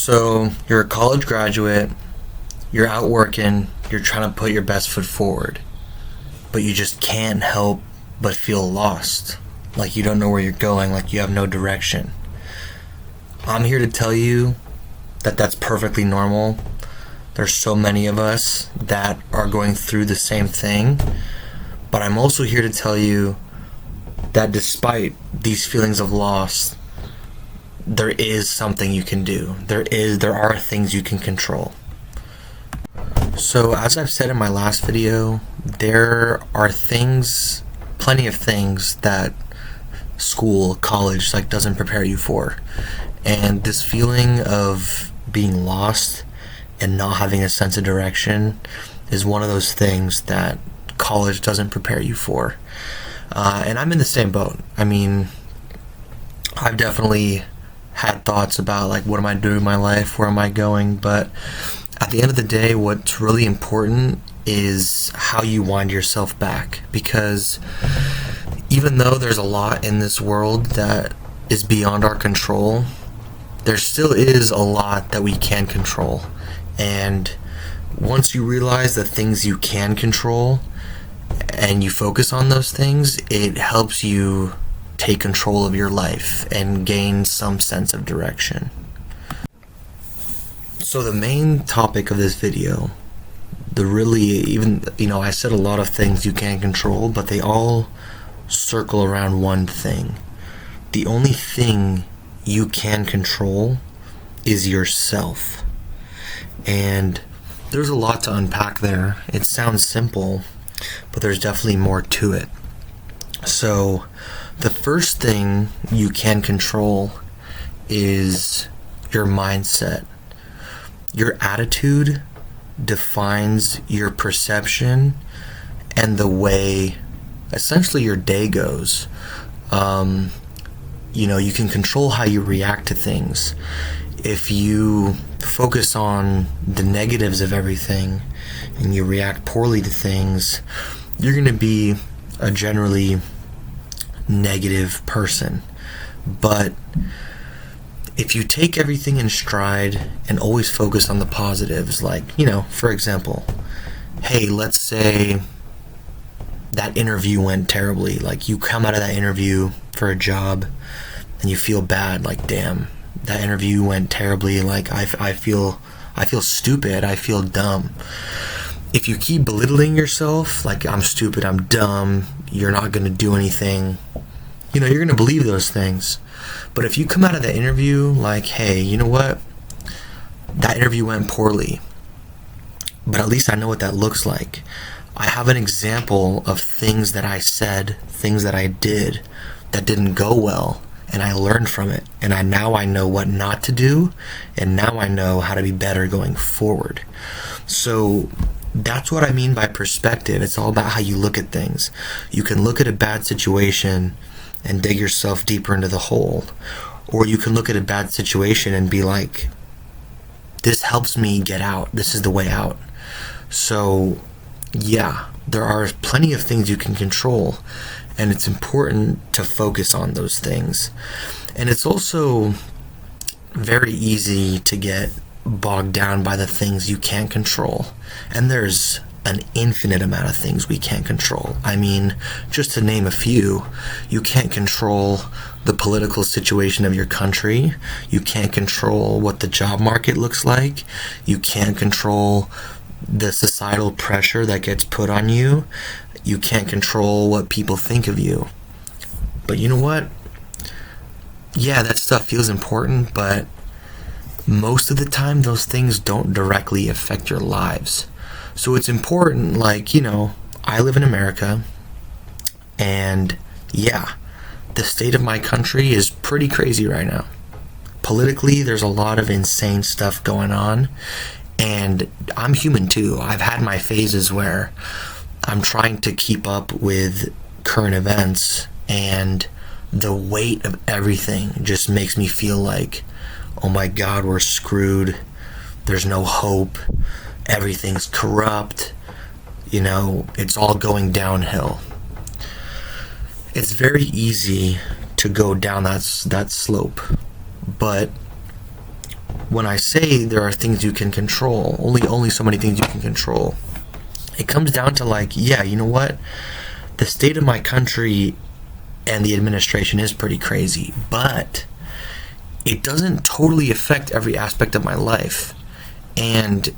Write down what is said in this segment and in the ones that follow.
So you're a college graduate, you're out working, you're trying to put your best foot forward, but you just can't help but feel lost. Like you don't know where you're going, like you have no direction. I'm here to tell you that that's perfectly normal. There's so many of us that are going through the same thing, but I'm also here to tell you that despite these feelings of loss, there is something you can do. There are things you can control. So as I've said in my last video, there are things, plenty of things that school, college, doesn't prepare you for. And this feeling of being lost and not having a sense of direction is one of those things that college doesn't prepare you for. And I'm in the same boat. I mean, I've definitely had thoughts about what am I doing in my life, where am I going, but at the end of the day, what's really important is how you wind yourself back, because even though there's a lot in this world that is beyond our control, there still is a lot that we can control. And once you realize the things you can control and you focus on those things, it helps you take control of your life and gain some sense of direction. So the main topic of this video, I said a lot of things you can't control, but they all circle around one thing. The only thing you can control is yourself. And there's a lot to unpack there. It sounds simple, but there's definitely more to it. So the first thing you can control is your mindset. Your attitude defines your perception and the way essentially your day goes. You can control how you react to things. If you focus on the negatives of everything and you react poorly to things, you're going to be a generally negative person. But if you take everything in stride and always focus on the positives, for example, hey, let's say that interview went terribly. You come out of that interview for a job and you feel bad, damn, that interview went terribly, I feel stupid, I feel dumb. If you keep belittling yourself, I'm stupid, I'm dumb, you're not going to do anything, you're going to believe those things. But if you come out of the interview hey, you know what? That interview went poorly, but at least I know what that looks like. I have an example of things that I said, things that I did that didn't go well, and I learned from it. And now I know what not to do, and now I know how to be better going forward. So that's what I mean by perspective. It's all about how you look at things. You can look at a bad situation and dig yourself deeper into the hole, or you can look at a bad situation and be like, this helps me get out, this is the way out. So yeah, there are plenty of things you can control, and it's important to focus on those things. And it's also very easy to get bogged down by the things you can't control, and there's an infinite amount of things we can't control. I mean, just to name a few, you can't control the political situation of your country, you can't control what the job market looks like, you can't control the societal pressure that gets put on you, you can't control what people think of you. But you know what? Yeah, that stuff feels important, but most of the time those things don't directly affect your lives. So it's important, I live in America, and yeah, the state of my country is pretty crazy right now. Politically, there's a lot of insane stuff going on, and I'm human too. I've had my phases where I'm trying to keep up with current events, and the weight of everything just makes me feel like, oh my God, we're screwed. There's no hope. Everything's corrupt. It's all going downhill. It's very easy to go down that slope, but when I say there are things you can control, only so many things you can control, it comes down to like, yeah, you know what? The state of my country and the administration is pretty crazy, but it doesn't totally affect every aspect of my life. And,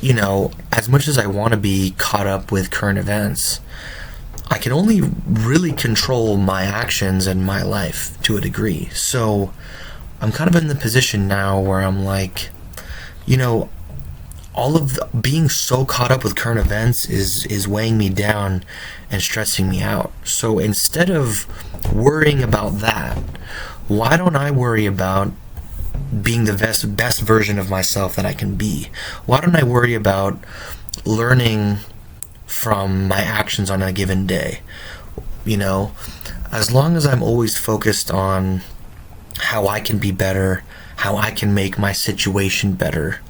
you know, as much as I want to be caught up with current events, I can only really control my actions and my life to a degree. So I'm kind of in the position now where I'm like, you know, being so caught up with current events is weighing me down and stressing me out. So instead of worrying about that, why don't I worry about being the best version of myself that I can be? Why don't I worry about learning from my actions on a given day? You know, as long as I'm always focused on how I can be better, how I can make my situation better,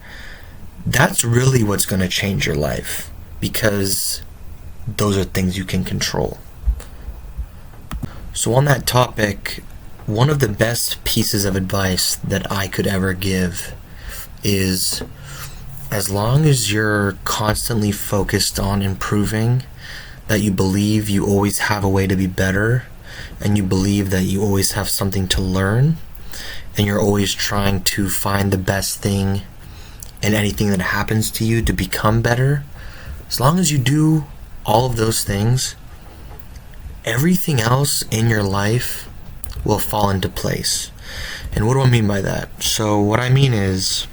that's really what's going to change your life, because those are things you can control. So on that topic, one of the best pieces of advice that I could ever give is, as long as you're constantly focused on improving, that you believe you always have a way to be better, and you believe that you always have something to learn, and you're always trying to find the best thing in anything that happens to you to become better, as long as you do all of those things, everything else in your life will fall into place. And what do I mean by that? So what I mean is,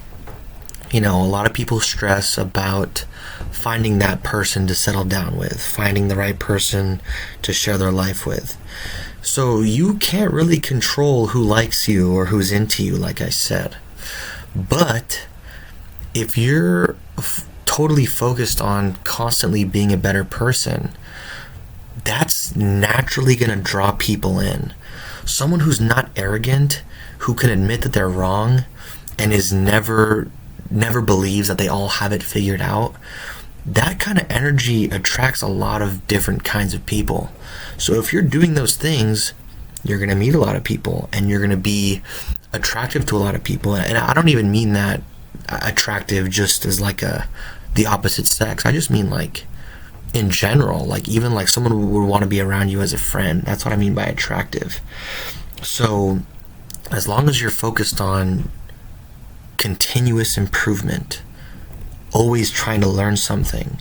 you know, a lot of people stress about finding that person to settle down with, finding the right person to share their life with. So you can't really control who likes you or who's into you, like I said. But if you're totally focused on constantly being a better person, that's naturally going to draw people in. Someone who's not arrogant, who can admit that they're wrong, and is never believes that they all have it figured out, that kind of energy attracts a lot of different kinds of people. So if you're doing those things, you're going to meet a lot of people, and you're going to be attractive to a lot of people. And I don't even mean that attractive just as like the opposite sex. I just mean like in general, like even like someone would want to be around you as a friend. That's what I mean by attractive. So as long as you're focused on continuous improvement, always trying to learn something,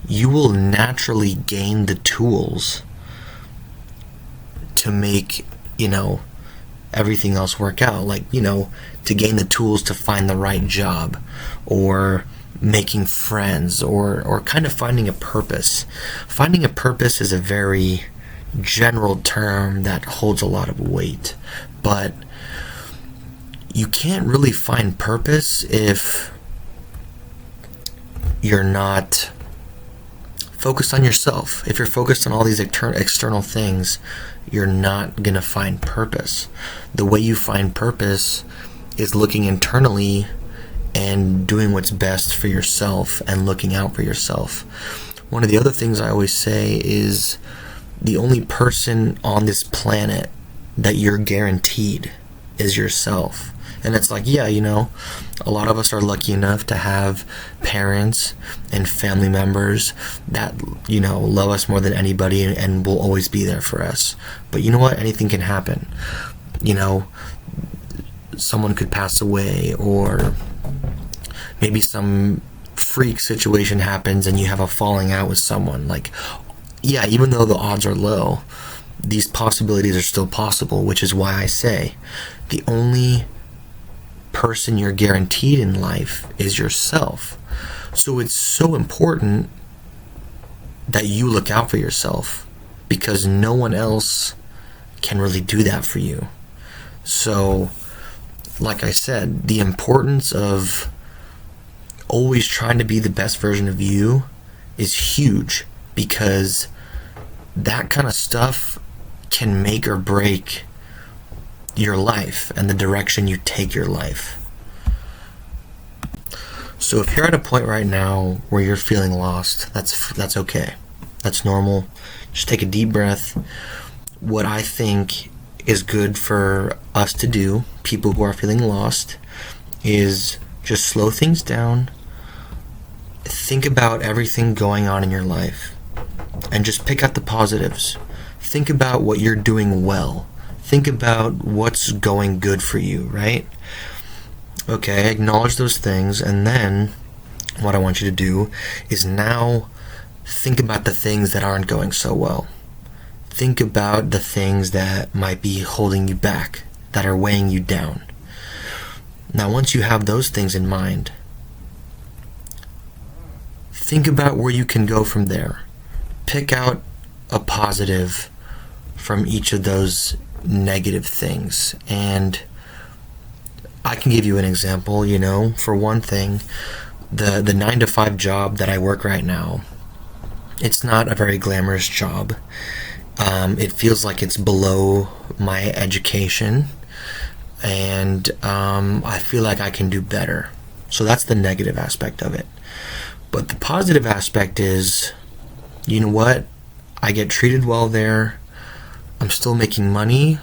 you will naturally gain the tools to make, you know, everything else work out. Like, you know, to gain the tools to find the right job, or making friends, or kind of finding a purpose. Finding a purpose is a very general term that holds a lot of weight, but you can't really find purpose if you're not focused on yourself. If you're focused on all these external things, you're not gonna find purpose. The way you find purpose is looking internally and doing what's best for yourself and looking out for yourself. One of the other things I always say is the only person on this planet that you're guaranteed is yourself. And it's like, yeah, you know, a lot of us are lucky enough to have parents and family members that, you know, love us more than anybody and will always be there for us. But you know what? Anything can happen. You know, someone could pass away, or maybe some freak situation happens and you have a falling out with someone. Like, yeah, even though the odds are low, these possibilities are still possible, which is why I say the only person you're guaranteed in life is yourself. So it's so important that you look out for yourself, because no one else can really do that for you. So, like I said, the importance of always trying to be the best version of you is huge, because that kind of stuff can make or break your life and the direction you take your life. So if you're at a point right now where you're feeling lost, that's okay. That's normal. Just take a deep breath. What I think is good for us to do, people who are feeling lost, is just slow things down, think about everything going on in your life, and just pick out the positives. Think about what you're doing well. Think about what's going good for you, right? Okay, acknowledge those things, and then what I want you to do is now think about the things that aren't going so well. Think about the things that might be holding you back, that are weighing you down. Now, once you have those things in mind, think about where you can go from there. Pick out a positive from each of those negative things. And I can give you an example, for one thing, the 9 to 5 job that I work right now, it's not a very glamorous job. It feels like it's below my education, and I feel like I can do better. So that's the negative aspect of it. But the positive aspect is, you know what? I get treated well there. I'm still making money.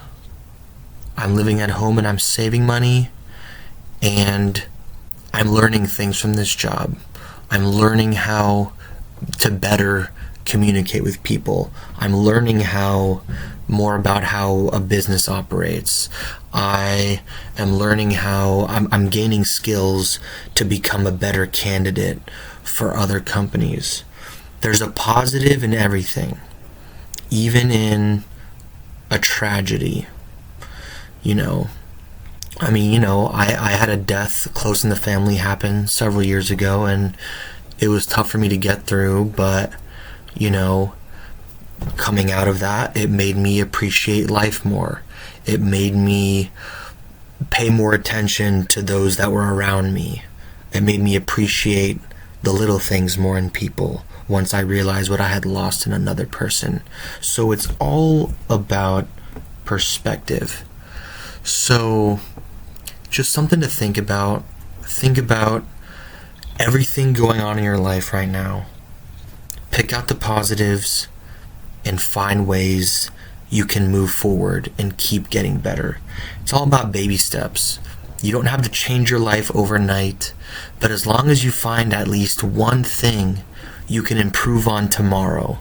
I'm living at home and I'm saving money. And I'm learning things from this job. I'm learning how to better communicate with people. I'm learning more about how a business operates. I am learning how I'm gaining skills to become a better candidate for other companies. There's a positive in everything, even in a tragedy. I had a death close in the family happen several years ago, and it was tough for me to get through, but coming out of that, it made me appreciate life more. It made me pay more attention to those that were around me. It made me appreciate the little things more in people once I realized what I had lost in another person. So it's all about perspective. So just something to think about. Think about everything going on in your life right now. Pick out the positives and find ways you can move forward and keep getting better. It's all about baby steps. You don't have to change your life overnight, but as long as you find at least one thing you can improve on tomorrow,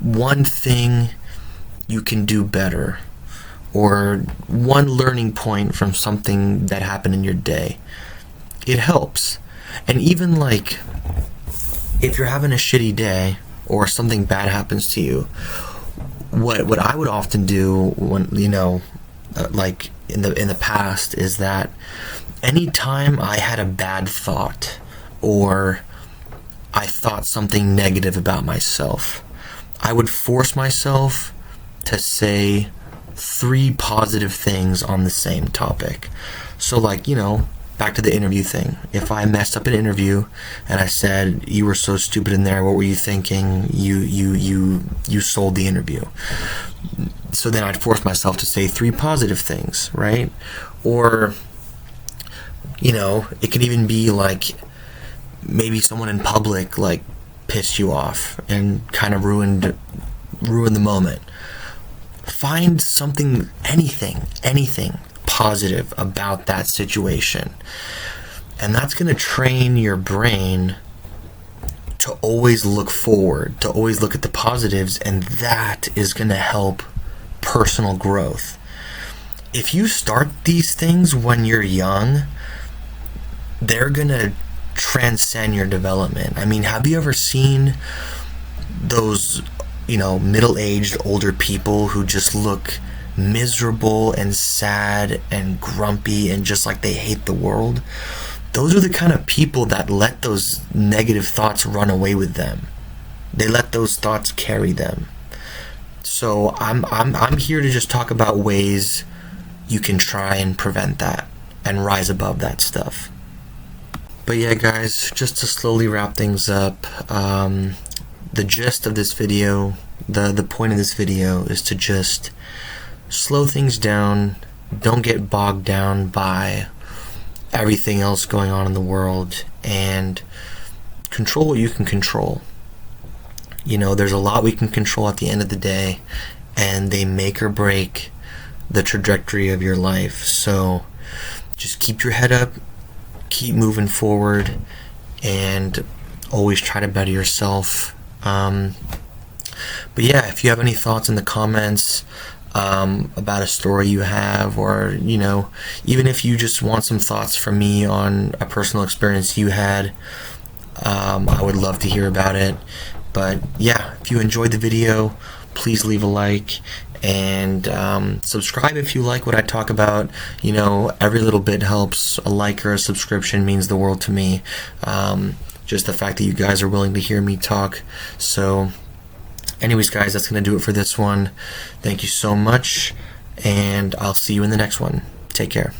one thing you can do better, or one learning point from something that happened in your day, it helps. And even if you're having a shitty day or something bad happens to you, what I would often do when in the past is that anytime I had a bad thought or I thought something negative about myself, I would force myself to say 3 positive things on the same topic. So back to the interview thing. If I messed up an interview and I said, "You were so stupid in there, what were you thinking? You sold the interview." So then I'd force myself to say 3 positive things, right? Or it could even be maybe someone in public pissed you off and kind of ruined the moment. Find something, anything positive about that situation. And that's going to train your brain to always look forward, to always look at the positives, and that is going to help personal growth. If you start these things when you're young, they're going to transcend your development. I mean, have you ever seen those, middle-aged older people who just look miserable and sad and grumpy and just like they hate the world? Those are the kind of people that let those negative thoughts run away with them. They let those thoughts carry them. So I'm here to just talk about ways you can try and prevent that and rise above that stuff. But yeah, guys, just to slowly wrap things up, the gist of this video, the point of this video is to just slow things down. Don't get bogged down by everything else going on in the world, and control what you can control. There's a lot we can control at the end of the day, and they make or break the trajectory of your life. So just keep your head up, keep moving forward, and always try to better yourself. But yeah, if you have any thoughts in the comments about a story you have, or even if you just want some thoughts from me on a personal experience you had, I would love to hear about it. But yeah, if you enjoyed the video, please leave a like, and subscribe if you like what I talk about. Every little bit helps. A like or a subscription means the world to me. Just the fact that you guys are willing to hear me talk. So anyways, guys, that's going to do it for this one. Thank you so much, and I'll see you in the next one. Take care.